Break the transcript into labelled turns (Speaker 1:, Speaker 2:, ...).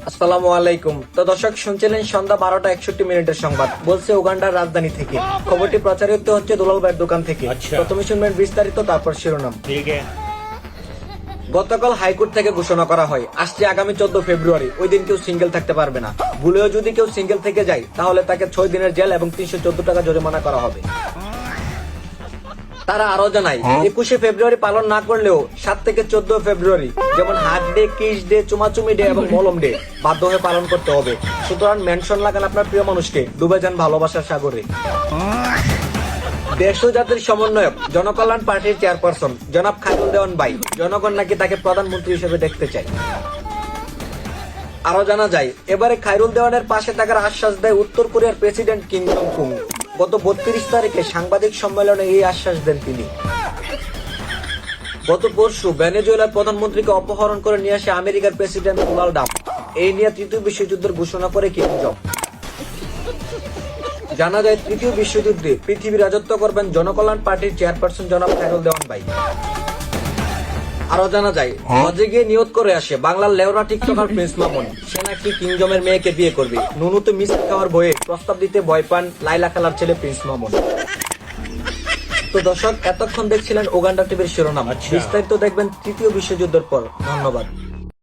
Speaker 1: আসসালামু আলাইকুম। তো দর্শক শুনছিলেন সন্ধ্যা 12:61 সংবাদ। বলছে উগান্ডার রাজধানী থেকে। খবরটি প্রচারিত হচ্ছে দুলাল ভাইয়ের দোকান থেকে। প্রথমে শুনবেন বিস্তারিত, তারপর শিরোনাম। গতকাল হাইকোর্ট থেকে ঘোষণা করা হয়, আসছে আগামী 14 ফেব্রুয়ারি। ওই দিন কেউ সিঙ্গেল থাকতে পারবে না। ভুলেও যদি কেউ সিঙ্গেল থেকে যায় তাহলে তাকে 6 দিনের জেল এবং 314 টাকা জরিমানা করা হবে। তারা আরো জানায় 21 ফেব্রুয়ারি পালন না করলেও 7 থেকে 14 ফেব্রুয়ারি যেমন হাত ডে, কিস ডে, চুমাচুমি ডে এবং মলম ডে বাধ্য হয়ে পালন করতে হবে। সুতরাং মেনশন লাগান আপনার প্রিয় মানুষকে, ডুবে যান ভালোবাসার সাগরে। দেশ ও জাতির সমন্বয়ক, জনকল্যাণ পার্টির চেয়ারপারসন জনাব খায়রুল দেওয়ান ভাই, জনগণ নাকি তাকে প্রধানমন্ত্রী হিসেবে দেখতে চায়। আরো জানা যায়, এবারে খায়রুল দেওয়ানের পাশে থাকার আশ্বাস দেয় উত্তর কোরিয়ার প্রেসিডেন্ট কিম জং উন। গত 32 তারিখে সাংবাদিক সম্মেলনে এই আশ্বাস দেন তিনি। গত পরশু ভেনেজুয়েলার প্রধানমন্ত্রীকে অপহরণ করে নিয়ে আসে আমেরিকার প্রেসিডেন্ট ডোনাল্ড ট্রাম্প। এই নিয়ে তৃতীয় বিশ্বযুদ্ধের ঘোষণা করে কিম জং। জানা যায়, তৃতীয় বিশ্বযুদ্ধে পৃথিবী রাজত্ব করবেন জনকল্যাণ পার্টির চেয়ারপারসন জনাব খায়রুল দেওয়ান ভাই। আরো জানা যায়, হজে গিয়ে নিয়ত করে আসে বাংলার লেওরা টিকটকার প্রিন্স মামুন। সে নাকি কিংজমের মেয়েকে বিয়ে করবে। নুনুতে মিষ্টি খাওয়ার ভয়ে প্রস্তাব দিতে ভয় পান লাইলা খালার ছেলে প্রিন্স মামুন। তো দর্শক, এতক্ষণ দেখছিলেন উগান্ডা টিভির শিরোনাম। বিস্তারিত দেখবেন তৃতীয় বিশ্বযুদ্ধের পর। ধন্যবাদ।